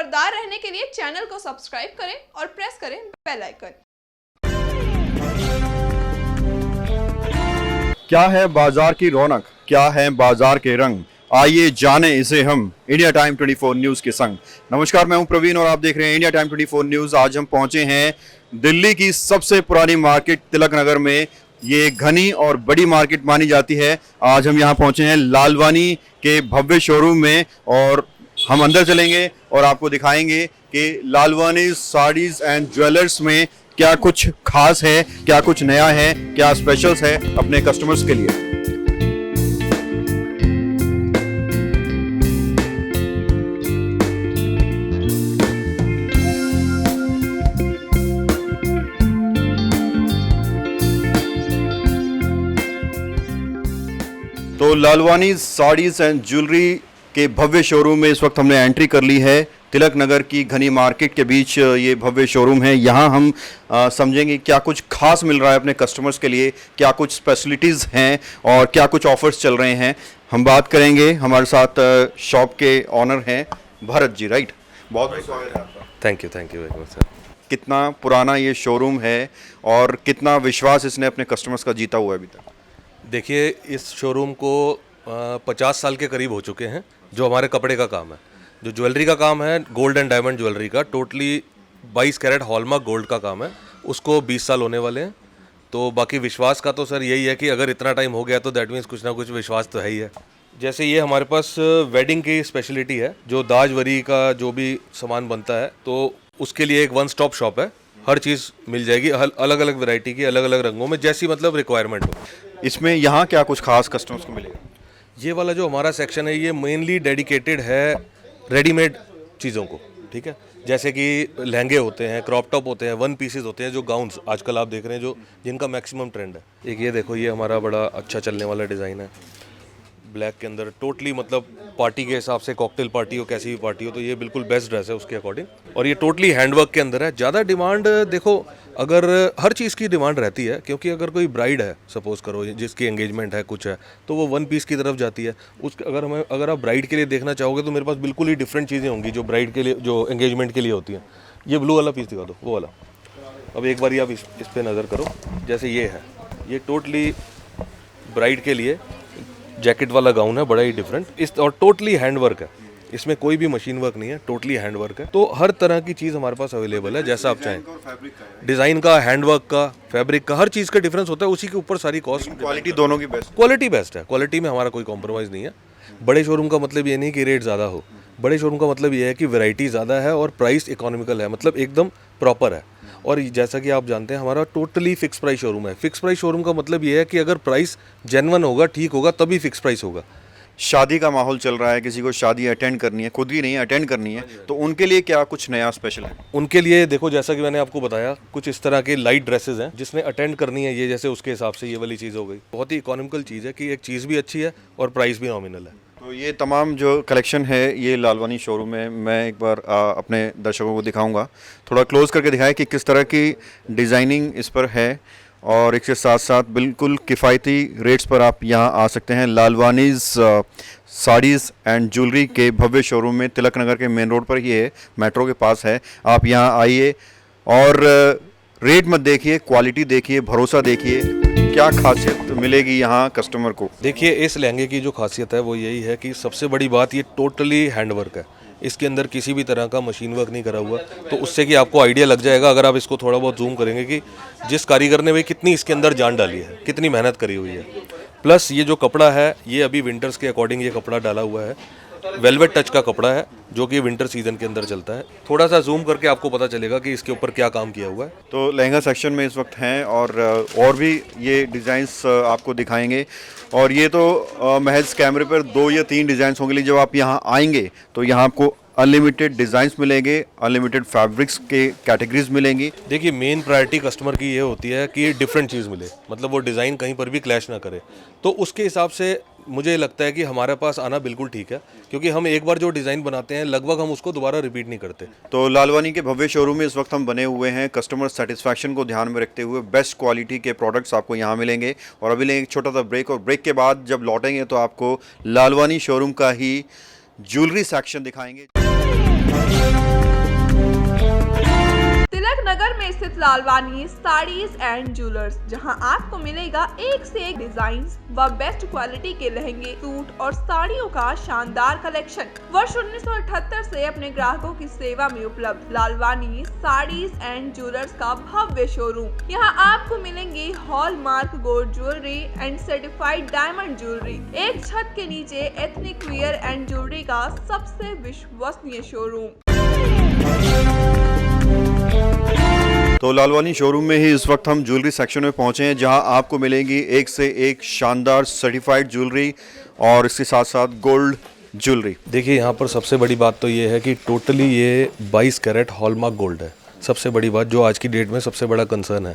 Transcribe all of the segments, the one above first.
खबरदार रहने के लिए चैनल को सब्सक्राइब करें और प्रेस करें बेल आइकन। क्या है बाजार की रौनक, क्या है बाजार के रंग, आइए जाने इसे हम इंडिया टाइम 24 न्यूज़ के संग। नमस्कार, मैं हूं प्रवीण और आप देख रहे हैं इंडिया टाइम 24 न्यूज़। आज हम पहुंचे हैं दिल्ली की सबसे पुरानी मार्केट तिलक नगर में। ये घनी और बड़ी मार्केट मानी जाती है। आज हम यहां पहुंचे हैं लालवानी के भव्य शोरूम में और हम अंदर चलेंगे और आपको दिखाएंगे कि लालवानी साड़ीज एंड ज्वेलर्स में क्या कुछ खास है, क्या कुछ नया है, क्या स्पेशल्स है अपने कस्टमर्स के लिए। तो लालवानी साड़ीज एंड ज्वेलरी के भव्य शोरूम में इस वक्त हमने एंट्री कर ली है। तिलक नगर की घनी मार्केट के बीच ये भव्य शोरूम है। यहाँ हम समझेंगे क्या कुछ खास मिल रहा है अपने कस्टमर्स के लिए, क्या कुछ स्पेशलिटीज़ हैं और क्या कुछ ऑफर्स चल रहे हैं। हम बात करेंगे, हमारे साथ शॉप के ऑनर हैं भरत जी। राइट, बहुत बहुत स्वागत है आपका। Thank you very much sir. कितना पुराना ये शोरूम है और कितना विश्वास इसने अपने कस्टमर्स का जीता हुआ है अभी तक? देखिए, इस शोरूम को 50 साल के करीब हो चुके हैं। जो हमारे कपड़े का काम है, जो ज्वेलरी का काम है, गोल्ड एंड डायमंड ज्वेलरी का, टोटली 22 कैरेट हॉलमार्क गोल्ड का काम है, उसको 20 साल होने वाले हैं। तो बाकी विश्वास का तो सर यही है कि अगर इतना टाइम हो गया तो दैट मीन्स कुछ ना कुछ विश्वास तो है ही है। जैसे ये हमारे पास वेडिंग की स्पेशलिटी है, जो दाज वरी का जो भी सामान बनता है तो उसके लिए एक वन स्टॉप शॉप है। हर चीज़ मिल जाएगी, अलग अलग वैरायटी की, अलग अलग रंगों में, जैसी मतलब रिक्वायरमेंट हो। इसमें यहाँ क्या कुछ खास कस्टमर्स को मिलेगा? ये वाला जो हमारा सेक्शन है ये मेनली डेडिकेटेड है रेडीमेड चीज़ों को, ठीक है। जैसे कि लहंगे होते हैं, क्रॉप टॉप होते हैं, वन पीसेस होते हैं, जो गाउन्स आजकल आप देख रहे हैं जो जिनका मैक्सिमम ट्रेंड है। एक ये देखो, ये हमारा बड़ा अच्छा चलने वाला डिज़ाइन है, ब्लैक के अंदर, टोटली मतलब पार्टी के हिसाब से, कॉकटेल पार्टी हो, कैसी भी पार्टी हो, तो ये बिल्कुल बेस्ट ड्रेस है उसके अकॉर्डिंग। और ये टोटली हैंडवर्क के अंदर है। ज़्यादा डिमांड देखो, अगर हर चीज़ की डिमांड रहती है, क्योंकि अगर कोई ब्राइड है, सपोज करो जिसकी एंगेजमेंट है, कुछ है, तो वो वन पीस की तरफ जाती है। अगर आप ब्राइड के लिए देखना चाहोगे तो मेरे पास बिल्कुल ही डिफरेंट चीज़ें होंगी जो ब्राइड के लिए, जो एंगेजमेंट के लिए होती हैं। ये ब्लू वाला पीस दिखा दो, वो वाला। अब एक बार आप इस पर नज़र करो। जैसे ये है, ये टोटली ब्राइड के लिए जैकेट वाला गाउन है, बड़ा ही डिफरेंट, और टोटली हैंडवर्क है। इसमें कोई भी मशीन वर्क नहीं है, टोटली हैंडवर्क है। तो हर तरह की चीज़ हमारे पास अवेलेबल है, जैसा आप चाहें। डिज़ाइन का, हैंडवर्क का, फैब्रिक का, हर चीज़ का डिफरेंस होता है, उसी के ऊपर सारी कॉस्ट। क्वालिटी दोनों की बेस्ट? क्वालिटी बेस्ट है, क्वालिटी में हमारा कोई कॉम्प्रोमाइज़ नहीं है। बड़े शोरूम का मतलब ये नहीं कि रेट ज़्यादा हो, बड़े शोरूम का मतलब ये है कि वैरायटी ज़्यादा है और प्राइस इकोनॉमिकल है, मतलब एकदम प्रॉपर है। और जैसा कि आप जानते हैं, हमारा टोटली फिक्स प्राइस शोरूम है। फिक्स प्राइस शोरूम का मतलब ये है कि अगर प्राइस जेन्युइन होगा, ठीक होगा, तभी फिक्स प्राइस होगा। शादी का माहौल चल रहा है, किसी को शादी अटेंड करनी है, खुद ही नहीं अटेंड करनी है, तो उनके लिए क्या कुछ नया स्पेशल है? उनके लिए देखो, जैसा कि मैंने आपको बताया, कुछ इस तरह के लाइट ड्रेसेस हैं जिसने अटेंड करनी है, ये जैसे उसके हिसाब से ये वाली चीज़ हो गई। बहुत ही इकोनॉमिकल चीज़ है कि एक चीज़ भी अच्छी है और प्राइस भी नॉमिनल है। तो ये तमाम जो कलेक्शन है ये लालवानी शोरूम में मैं एक बार अपने दर्शकों को दिखाऊंगा। थोड़ा क्लोज करके दिखाएं कि किस तरह की डिज़ाइनिंग इस पर है और इसके साथ साथ बिल्कुल किफ़ायती रेट्स पर आप यहाँ आ सकते हैं। लालवानीज़ साड़ीज़ एंड ज्वेलरी के भव्य शोरूम में तिलक नगर के मेन रोड पर ही है, मेट्रो के पास है। आप यहाँ आइए और रेट मत देखिए, क्वालिटी देखिए, भरोसा देखिए, क्या खासियत मिलेगी यहाँ कस्टमर को। देखिए, इस लहंगे की जो खासियत है वो यही है कि सबसे बड़ी बात, ये टोटली हैंडवर्क है। इसके अंदर किसी भी तरह का मशीन वर्क नहीं करा हुआ, तो उससे कि आपको आइडिया लग जाएगा अगर आप इसको थोड़ा बहुत जूम करेंगे कि जिस कारीगर ने भी कितनी इसके अंदर जान डाली है, कितनी मेहनत करी हुई है। प्लस ये जो कपड़ा है, ये अभी विंटर्स के अकॉर्डिंग ये कपड़ा डाला हुआ है, वेलवेट टच का कपड़ा है, जो कि विंटर सीजन के अंदर चलता है। थोड़ा सा जूम करके आपको पता चलेगा कि इसके ऊपर क्या काम किया हुआ है। तो लहंगा सेक्शन में इस वक्त हैं और भी ये डिज़ाइंस आपको दिखाएंगे। और ये तो महज कैमरे पर 2 या 3 डिज़ाइंस होंगे, लेकिन जब आप यहाँ आएंगे तो यहाँ आपको अनलिमिटेड डिज़ाइंस मिलेंगे, अनलिमिटेड फैब्रिक्स के कैटेगरीज मिलेंगी। देखिए, मेन प्रायोरिटी कस्टमर की ये होती है कि डिफरेंट चीज़ मिले, मतलब वो डिज़ाइन कहीं पर भी क्लैश ना करे। तो उसके हिसाब से मुझे लगता है कि हमारे पास आना बिल्कुल ठीक है, क्योंकि हम एक बार जो डिज़ाइन बनाते हैं लगभग हम उसको दोबारा रिपीट नहीं करते। तो लालवानी के भव्य शोरूम में इस वक्त हम बने हुए हैं। कस्टमर सेटिस्फैक्शन को ध्यान में रखते हुए बेस्ट क्वालिटी के प्रोडक्ट्स आपको यहाँ मिलेंगे। और अभी लेंगे एक छोटा सा ब्रेक, और ब्रेक के बाद जब लौटेंगे तो आपको लालवानी शोरूम का ही ज्वेलरी सेक्शन दिखाएंगे। नगर में स्थित लालवानी साड़ीज एंड ज्वेलर्स, जहां आपको मिलेगा एक से एक डिजाइन व बेस्ट क्वालिटी के लहंगे, सूट और साड़ियों का शानदार कलेक्शन। वर्ष 1978 से अपने ग्राहकों की सेवा में उपलब्ध लालवानी साड़ीज एंड ज्वेलर्स का भव्य शोरूम। यहाँ आपको मिलेंगे hallmark gold jewellery and certified diamond jewellery. एक छत के नीचे एथनिक वियर एंड ज्वेलरी का सबसे विश्वसनीय शोरूम। तो लालवानी शोरूम में ही इस वक्त हम ज्वेलरी सेक्शन में पहुंचे हैं, जहां आपको मिलेगी एक से एक शानदार सर्टिफाइड ज्वेलरी और इसके साथ साथ गोल्ड ज्वेलरी। देखिए यहाँ पर सबसे बड़ी बात तो ये है कि टोटली ये 22 कैरेट हॉलमार्क गोल्ड है। सबसे बड़ी बात जो आज की डेट में सबसे बड़ा कंसर्न है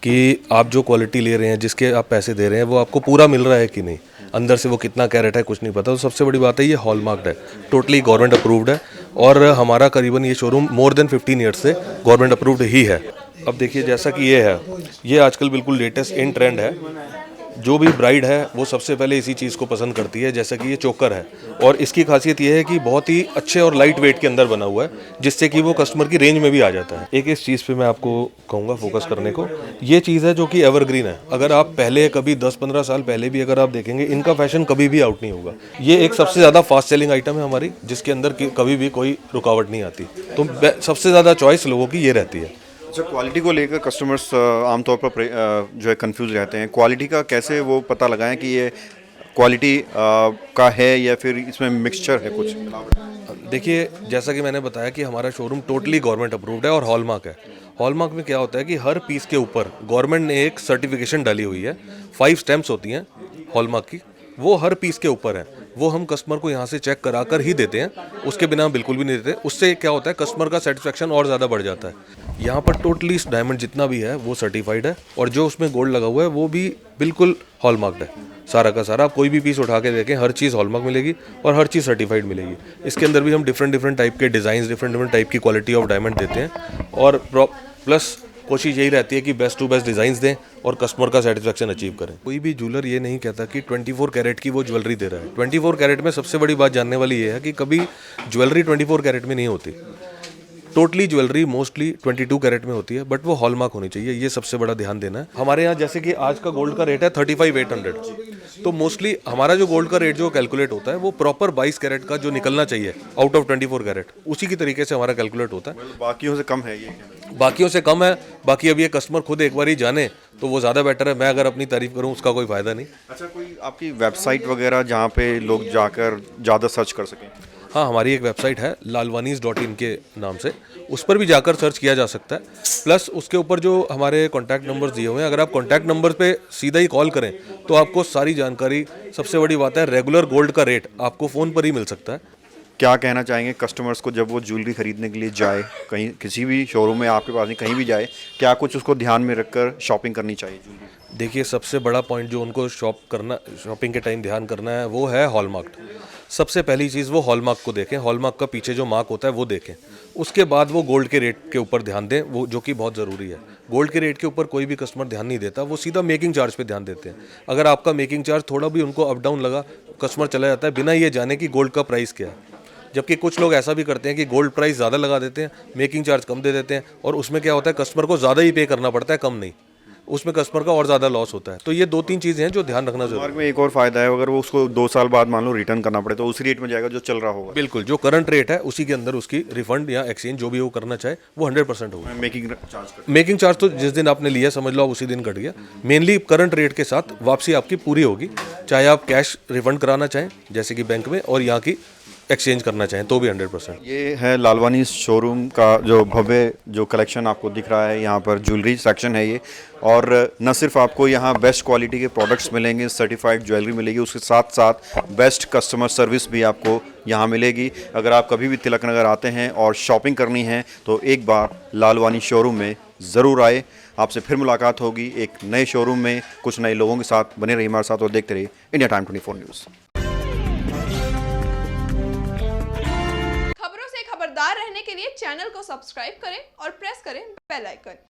कि आप जो क्वालिटी ले रहे हैं, जिसके आप पैसे दे रहे हैं, वो आपको पूरा मिल रहा है कि नहीं, अंदर से वो कितना कैरेट है कुछ नहीं पता। तो सबसे बड़ी बात है ये हॉलमार्क्ड है, टोटली गवर्नमेंट अप्रूव्ड है और हमारा करीबन ये शोरूम मोर देन 15 ईयर्स से गवर्नमेंट अप्रूव्ड ही है। अब देखिए जैसा कि ये है, ये आजकल बिल्कुल लेटेस्ट इन ट्रेंड है। जो भी ब्राइड है वो सबसे पहले इसी चीज़ को पसंद करती है। जैसा कि ये चोकर है और इसकी खासियत ये है कि बहुत ही अच्छे और लाइट वेट के अंदर बना हुआ है, जिससे कि वो कस्टमर की रेंज में भी आ जाता है। एक इस चीज़ पे मैं आपको कहूँगा फोकस करने को, ये चीज़ है जो कि एवरग्रीन है। अगर आप पहले कभी 10-15 साल पहले भी अगर आप देखेंगे, इनका फैशन कभी भी आउट नहीं होगा। ये एक सबसे ज़्यादा फास्ट सेलिंग आइटम है हमारी, जिसके अंदर कभी भी कोई रुकावट नहीं आती। तो सबसे ज़्यादा चॉइस लोगों की ये रहती है। अच्छा, क्वालिटी को लेकर कस्टमर्स आमतौर पर जो है कंफ्यूज रहते हैं। क्वालिटी का कैसे वो पता लगाएं कि ये क्वालिटी का है या फिर इसमें मिक्सचर है कुछ? देखिए जैसा कि मैंने बताया कि हमारा शोरूम टोटली गवर्नमेंट अप्रूव्ड है और हॉलमार्क है। हॉलमार्क में क्या होता है कि हर पीस के ऊपर गवर्नमेंट ने एक सर्टिफिकेशन डाली हुई है, 5 स्टैम्प्स होती हैं हॉलमार्क की, वो हर पीस के ऊपर है। वो हम कस्टमर को यहाँ से चेक करा कर ही देते हैं, उसके बिना हम बिल्कुल भी नहीं देते। उससे क्या होता है, कस्टमर का सेटिस्फेक्शन और ज़्यादा बढ़ जाता है। यहाँ पर टोटली डायमंड जितना भी है वो सर्टिफाइड है और जो उसमें गोल्ड लगा हुआ है वो भी बिल्कुल हॉलमार्क्ड है। सारा का सारा, आप कोई भी पीस उठा के देखें, हर चीज़ हॉलमार्क मिलेगी और हर चीज़ सर्टिफाइड मिलेगी। इसके अंदर भी हम डिफरेंट टाइप के डिज़ाइन, डिफरेंट टाइप की क्वालिटी ऑफ डायमंड देते हैं और प्लस कोशिश यही रहती है कि बेस्ट टू बेस्ट डिज़ाइंस दें और कस्टमर का सेटिस्फेक्शन अचीव करें। कोई भी ज्वेलर ये नहीं कहता कि 24 कैरेट की वो ज्वेलरी दे रहा है। 24 कैरेट में सबसे बड़ी बात जानने वाली ये है कि कभी ज्वेलरी 24 कैरेट में नहीं होती। टोटली ज्वेलरी मोस्टली 22 कैरेट में होती है, बट वो हॉलमार्क होनी चाहिए, ये सबसे बड़ा ध्यान देना है। हमारे यहाँ जैसे कि आज का गोल्ड का रेट है 35,800, तो मोस्टली हमारा जो गोल्ड का रेट जो कैलकुलेट होता है वो प्रॉपर 22 कैरेट का जो निकलना चाहिए आउट ऑफ 24 कैरेट, उसी की तरीके से हमारा कैलकुलेट होता है। बाकियों से कम है ये? बाकियों से कम है। बाकी अब ये कस्टमर खुद एक बार ही जाने तो वो ज़्यादा बेटर है। मैं अगर अपनी तारीफ करूँ उसका कोई फ़ायदा नहीं। अच्छा, कोई आपकी वेबसाइट वगैरह जहाँ पे लोग जाकर ज़्यादा सर्च कर सकें? हाँ, हमारी एक वेबसाइट है lalwanis.in के नाम से, उस पर भी जाकर सर्च किया जा सकता है। प्लस उसके ऊपर जो हमारे कॉन्टैक्ट नंबर्स दिए हुए हैं, अगर आप कॉन्टैक्ट नंबर पे सीधा ही कॉल करें तो आपको सारी जानकारी, सबसे बड़ी बात है रेगुलर गोल्ड का रेट आपको फ़ोन पर ही मिल सकता है। क्या कहना चाहेंगे कस्टमर्स को जब वो ज्वेलरी खरीदने के लिए जाए, कहीं किसी भी शोरूम में आपके पास नहीं, कहीं भी जाए, क्या कुछ उसको ध्यान में रखकर शॉपिंग करनी चाहिए ज्वेलरी? देखिए सबसे बड़ा पॉइंट जो उनको शॉपिंग के टाइम ध्यान करना है वो है हॉलमार्क। सबसे पहली चीज़ वो हॉलमार्क को देखें, हॉलमार्क का पीछे जो मार्क होता है वो देखें। उसके बाद वो गोल्ड के रेट के ऊपर ध्यान दें, वो जो कि बहुत ज़रूरी है। गोल्ड के रेट के ऊपर कोई भी कस्टमर ध्यान नहीं देता, वो सीधा मेकिंग चार्ज पे ध्यान देते हैं। अगर आपका मेकिंग चार्ज थोड़ा भी उनको अप डाउन लगा, कस्टमर चला जाता है बिना ये जाने कि गोल्ड का प्राइस क्या है। जबकि कुछ लोग ऐसा भी करते हैं कि गोल्ड प्राइस ज़्यादा लगा देते हैं, मेकिंग चार्ज कम दे देते हैं और उसमें क्या होता है, कस्टमर को ज़्यादा ही पे करना पड़ता है, कम नहीं। उसमें कस्टमर का और ज़्यादा लॉस होता है। तो ये 2-3 चीज़ें हैं जो ध्यान रखना जरूरी है। में एक और फायदा है, अगर वो उसको 2 साल बाद मान लो रिटर्न करना पड़े तो उसी रेट में जाएगा जो चल रहा होगा। बिल्कुल, जो करंट रेट है उसी के अंदर उसकी रिफंड या एक्सचेंज जो भी वो करना चाहे वो 100% होगा। मेकिंग चार्ज तो जिस दिन आपने लिया समझ लो उसी दिन कट गया। मेनली करंट रेट के साथ वापसी आपकी पूरी होगी, चाहे आप कैश रिफंड कराना चाहें जैसे कि बैंक में, और यहाँ की एक्सचेंज करना चाहें तो भी 100%। ये है लालवानी शोरूम का जो भव्य जो कलेक्शन आपको दिख रहा है। यहाँ पर ज्वेलरी सेक्शन है ये, और न सिर्फ आपको यहाँ बेस्ट क्वालिटी के प्रोडक्ट्स मिलेंगे, सर्टिफाइड ज्वेलरी मिलेगी, उसके साथ साथ बेस्ट कस्टमर सर्विस भी आपको यहाँ मिलेगी। अगर आप कभी भी तिलक नगर आते हैं और शॉपिंग करनी है तो एक बार लालवानी शोरूम में ज़रूर आए। आपसे फिर मुलाकात होगी एक नए शोरूम में कुछ नए लोगों के साथ। बने रहिए हमारे साथ और देखते रहिए इंडिया टाइम 24 न्यूज़। खबरों से खबरदार रहने के लिए चैनल को सब्सक्राइब करें और प्रेस करें बेल आइकन।